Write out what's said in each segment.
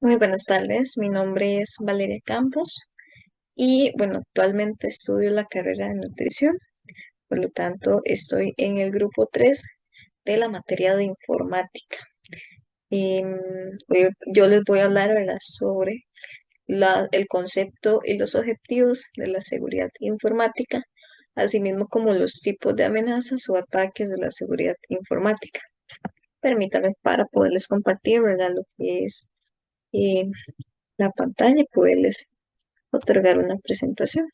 Muy buenas tardes, mi nombre es Valeria Campos y bueno, actualmente estudio la carrera de nutrición, por lo tanto estoy en el grupo 3 de la materia de informática. Em, yo les voy a hablar, ¿verdad?, sobre el concepto y los objetivos de la seguridad informática, asimismo como los tipos de amenazas o ataques de la seguridad informática. Permítanme para poderles compartir, ¿verdad?, lo que es eh, la pantalla y poderles otorgar una presentación.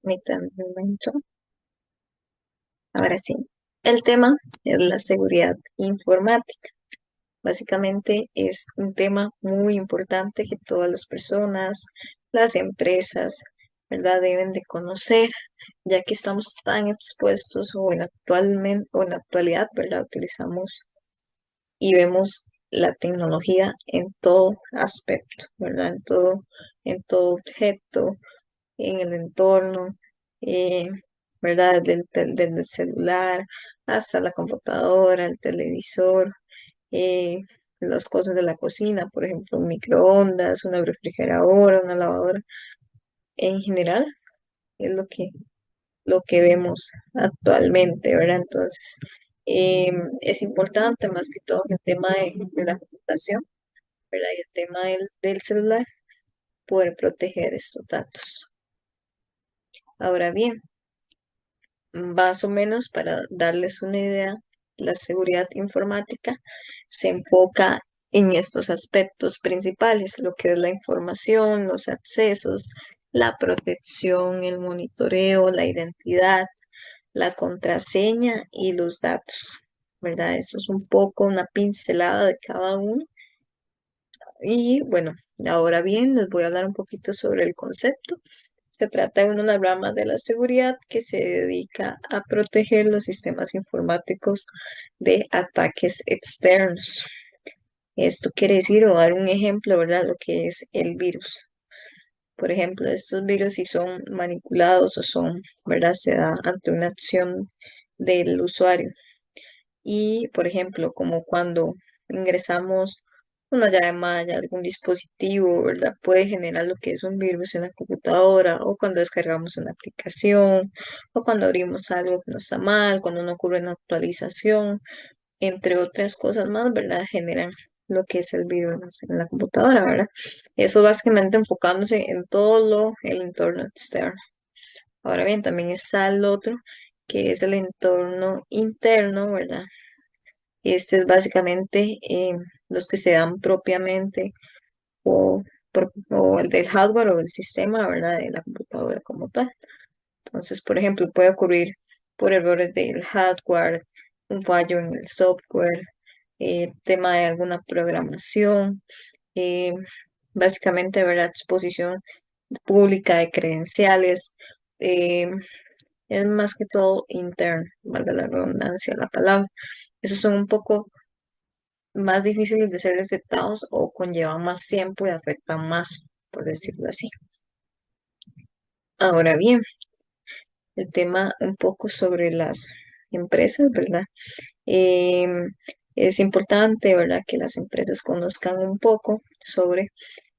Permítanme un momento. Ahora sí. El tema es la seguridad informática. Básicamente es un tema muy importante que todas las personas, las empresas, ¿verdad?, deben de conocer, ya que estamos tan expuestos o en la actualidad, ¿verdad?, utilizamos y vemos la tecnología en todo aspecto, ¿verdad? En todo objeto, en el entorno, eh, ¿verdad? Desde el celular hasta la computadora, el televisor, eh, las cosas de la cocina, por ejemplo, un microondas, una refrigeradora, una lavadora. En general, es lo que vemos actualmente, ¿verdad? Entonces, es importante más que todo el tema de la computación, ¿verdad? Y el tema del celular, poder proteger estos datos. Ahora bien, más o menos para darles una idea, la seguridad informática se enfoca en estos aspectos principales, lo que es la información, los accesos, la protección, el monitoreo, la identidad, la contraseña y los datos, ¿verdad? Eso es un poco una pincelada de cada uno. Y bueno, ahora bien, les voy a hablar un poquito sobre el concepto. Se trata de una de las ramas de la seguridad que se dedica a proteger los sistemas informáticos de ataques externos. Esto quiere decir, o dar un ejemplo, ¿verdad? Lo que es el virus. Por ejemplo, estos virus si son manipulados o son, ¿verdad? Se da ante una acción del usuario. Y, por ejemplo, como cuando ingresamos una llave malla, algún dispositivo, ¿verdad? Puede generar lo que es un virus en la computadora, o cuando descargamos una aplicación, o cuando abrimos algo que no está mal, cuando no ocurre una actualización, entre otras cosas más, ¿verdad? Generan lo que es el virus en la computadora, ¿verdad? Eso básicamente enfocándose en el entorno externo. Ahora bien, también está el otro, que es el entorno interno, ¿verdad? Este es básicamente los que se dan propiamente o, o el del hardware o el sistema, ¿verdad? De la computadora como tal. Entonces, por ejemplo, puede ocurrir por errores del hardware, un fallo en el software, tema de alguna programación, eh, básicamente, ¿verdad? Exposición pública de credenciales. eh, es más que todo interno, valga la redundancia de la palabra. Esos son un poco más difíciles de ser detectados o conllevan más tiempo y afectan más, por decirlo así. Ahora bien, el tema un poco sobre las empresas, ¿verdad? Em, es importante, ¿verdad?, que las empresas conozcan un poco sobre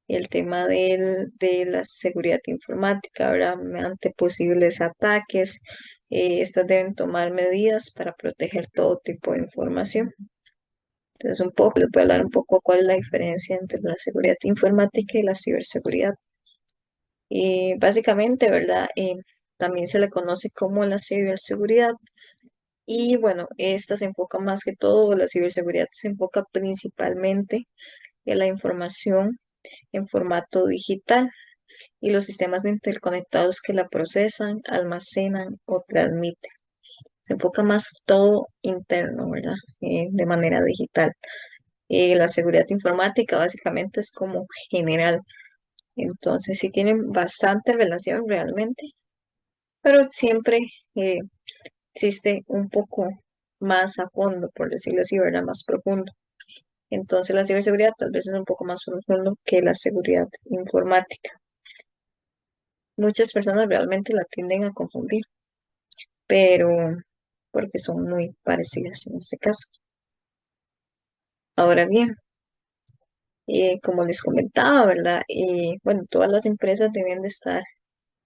el tema de la seguridad informática, ¿verdad? Ante posibles ataques, estas deben tomar medidas para proteger todo tipo de información. Entonces, les voy a hablar un poco cuál es la diferencia entre la seguridad informática y la ciberseguridad. Básicamente, ¿verdad? También se le conoce como la ciberseguridad. Y bueno, esta se enfoca más que todo, la ciberseguridad se enfoca principalmente en la información en formato digital y los sistemas interconectados que la procesan, almacenan o transmiten. Se enfoca más todo interno, ¿verdad? De manera digital. La seguridad informática básicamente es como general, entonces sí tienen bastante relación realmente, pero siempre eh, existe un poco más a fondo, por decirlo así, ¿verdad? Más profundo. Entonces la ciberseguridad tal vez es un poco más profundo que la seguridad informática. Muchas personas realmente la tienden a confundir, pero porque son muy parecidas en este caso. Ahora bien, como les comentaba, ¿verdad? Bueno, todas las empresas deben de estar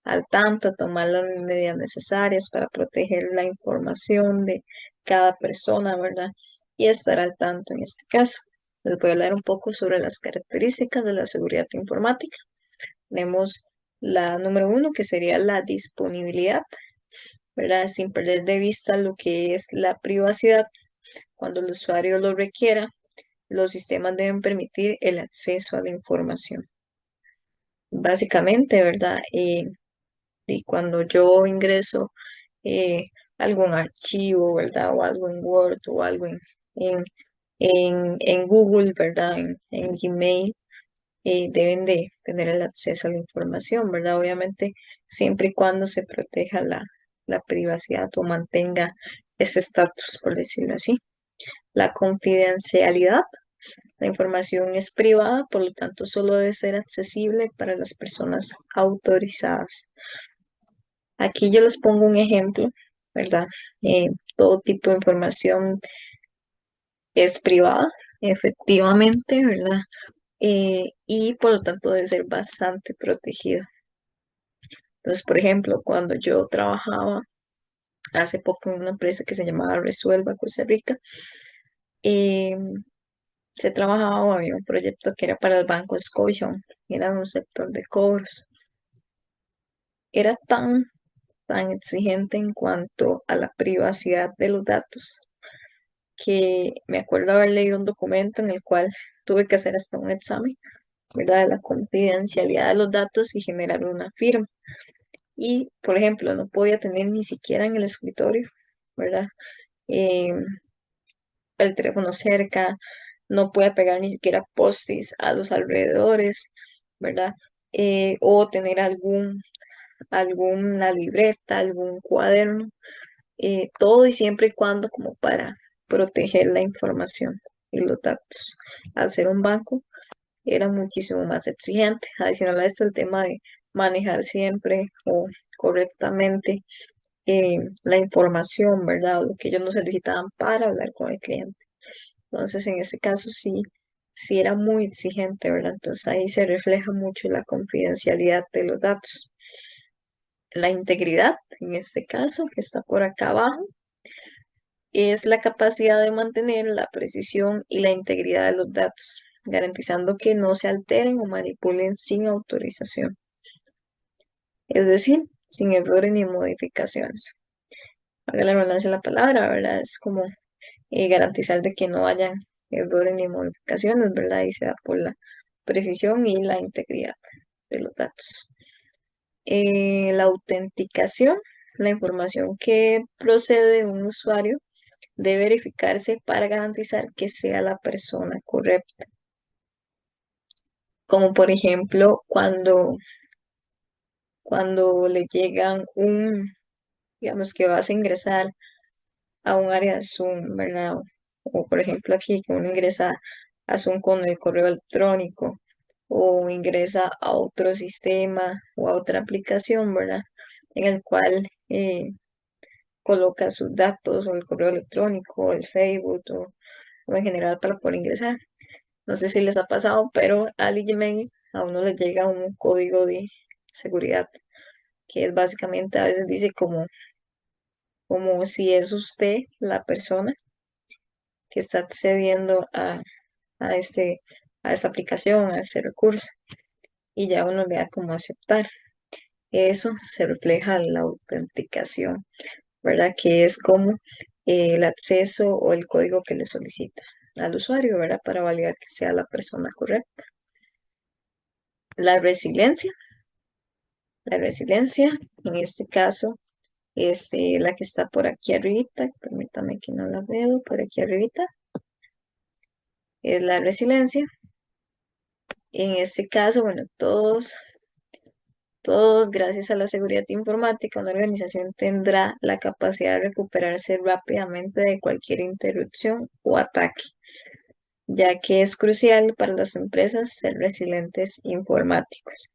al tanto, tomar las medidas necesarias para proteger la información de cada persona, ¿verdad? Y estar al tanto en este caso. Les voy a hablar un poco sobre las características de la seguridad informática. Tenemos la número uno, que sería la disponibilidad, ¿verdad? Sin perder de vista lo que es la privacidad. Cuando el usuario lo requiera, los sistemas deben permitir el acceso a la información. Básicamente, ¿verdad? Y cuando yo ingreso eh, algún archivo, ¿verdad? O algo en Word o algo en, en Google, ¿verdad? En Gmail, deben de tener el acceso a la información, ¿verdad? Obviamente, siempre y cuando se proteja la privacidad o mantenga ese estatus, por decirlo así. La confidencialidad. La información es privada, por lo tanto, solo debe ser accesible para las personas autorizadas. Aquí yo les pongo un ejemplo, ¿verdad? Eh, Todo tipo de información es privada, efectivamente, ¿verdad? Y por lo tanto debe ser bastante protegida. Entonces, por ejemplo, cuando yo trabajaba hace poco en una empresa que se llamaba Resuelva Costa Rica, eh, se trabajaba o había un proyecto que era para el Banco Scotiabank, era un sector de cobros. Era tan exigente en cuanto a la privacidad de los datos que me acuerdo haber leído un documento en el cual tuve que hacer hasta un examen, ¿verdad? De la confidencialidad de los datos y generar una firma. Y, por ejemplo, no podía tener ni siquiera en el escritorio, ¿verdad? Eh, el teléfono cerca, no podía pegar ni siquiera post-its a los alrededores, ¿verdad? O tener alguna libreta, algún cuaderno, todo y siempre y cuando como para proteger la información y los datos. Al ser un banco era muchísimo más exigente. Adicional a esto, el tema de manejar siempre o correctamente la información, ¿verdad? O lo que ellos nos solicitaban para hablar con el cliente. Entonces, en ese caso sí era muy exigente, ¿verdad? Entonces ahí se refleja mucho la confidencialidad de los datos. La integridad, en este caso, que está por acá abajo, es la capacidad de mantener la precisión y la integridad de los datos, garantizando que no se alteren o manipulen sin autorización, es decir, sin errores ni modificaciones. Para la redundancia de la palabra, ¿verdad? Es como garantizar de que no hayan errores ni modificaciones, ¿verdad? Y se da por la precisión y la integridad de los datos. La autenticación, la información que procede de un usuario de verificarse para garantizar que sea la persona correcta. Como por ejemplo, cuando le llegan digamos que vas a ingresar a un área de Zoom, ¿verdad? O por ejemplo aquí, que uno ingresa a Zoom con el correo electrónico o ingresa a otro sistema o a otra aplicación, ¿verdad? En el cual coloca sus datos o el correo electrónico o el Facebook o en general para poder ingresar. No sé si les ha pasado, pero al Gmail a uno le llega un código de seguridad que es básicamente a veces dice como si es usted la persona que está accediendo a este, a esa aplicación, a ese recurso, y ya uno le da como aceptar. Eso se refleja en la autenticación, ¿verdad? Que es como el acceso o el código que le solicita al usuario, ¿verdad? Para validar que sea la persona correcta. La resiliencia. La resiliencia, en este caso, es la que está por aquí arribita. Permítame que no la veo, por aquí arribita. Es la resiliencia. En este caso, bueno, todos Todos, gracias a la seguridad informática, una organización tendrá la capacidad de recuperarse rápidamente de cualquier interrupción o ataque, ya que es crucial para las empresas ser resilientes informáticos.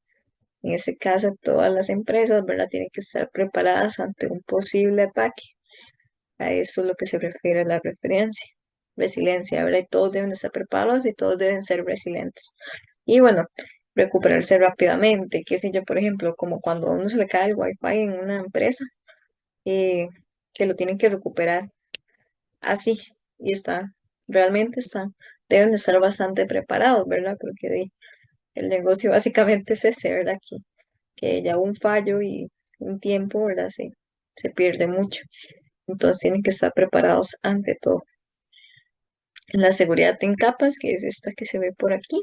En ese caso, todas las empresas, ¿verdad?, tienen que estar preparadas ante un posible ataque. A eso es lo que se refiere a la resiliencia, ¿verdad? Y todos deben estar preparados y todos deben ser resilientes. Y bueno, recuperarse rápidamente, qué sé yo, por ejemplo, como cuando a uno se le cae el wifi en una empresa, eh, que lo tienen que recuperar así, y realmente deben de estar bastante preparados, ¿verdad? Porque el negocio básicamente es ese, ¿verdad? Que ya hubo un fallo y un tiempo, ¿verdad? Se pierde mucho. Entonces tienen que estar preparados ante todo. La seguridad en capas, que es esta que se ve por aquí,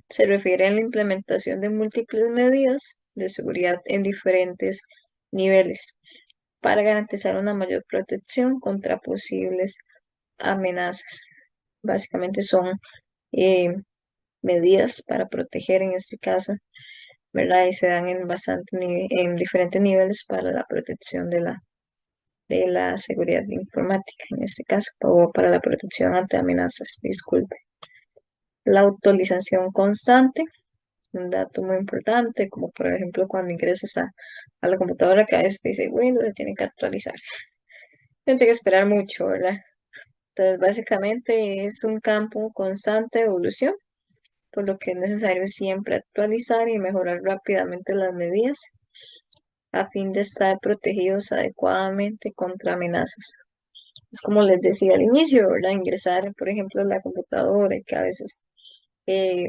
se refiere a la implementación de múltiples medidas de seguridad en diferentes niveles para garantizar una mayor protección contra posibles amenazas. Básicamente son eh, medidas para proteger en este caso, ¿verdad? Y se dan en diferentes niveles para la protección de la seguridad informática, en este caso, o para la protección ante amenazas, disculpe. La actualización constante, un dato muy importante, como por ejemplo cuando ingresas a la computadora que a veces te dice Windows, se tiene que actualizar. Tiene que esperar mucho, ¿verdad? Entonces, básicamente es un campo constante de evolución, por lo que es necesario siempre actualizar y mejorar rápidamente las medidas a fin de estar protegidos adecuadamente contra amenazas. Es como les decía al inicio, ¿verdad? Ingresar, por ejemplo, a la computadora y que a veces, eh,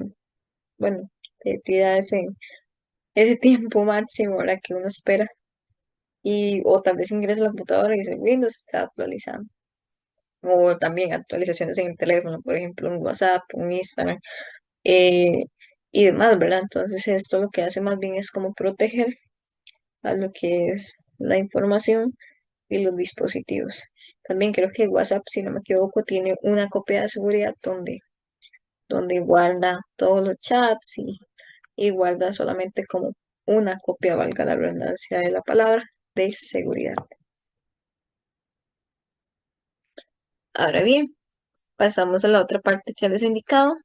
bueno, te tira ese tiempo máximo, ¿verdad? Que uno espera. O tal vez ingresa a la computadora y dice Windows está actualizando. O también actualizaciones en el teléfono, por ejemplo, un WhatsApp, un Instagram, eh, y demás, ¿verdad? Entonces esto lo que hace más bien es como proteger a lo que es la información y los dispositivos. También creo que WhatsApp, si no me equivoco, tiene una copia de seguridad donde guarda todos los chats y guarda solamente como una copia, valga la redundancia de la palabra, de seguridad. Ahora bien, pasamos a la otra parte que les he indicado,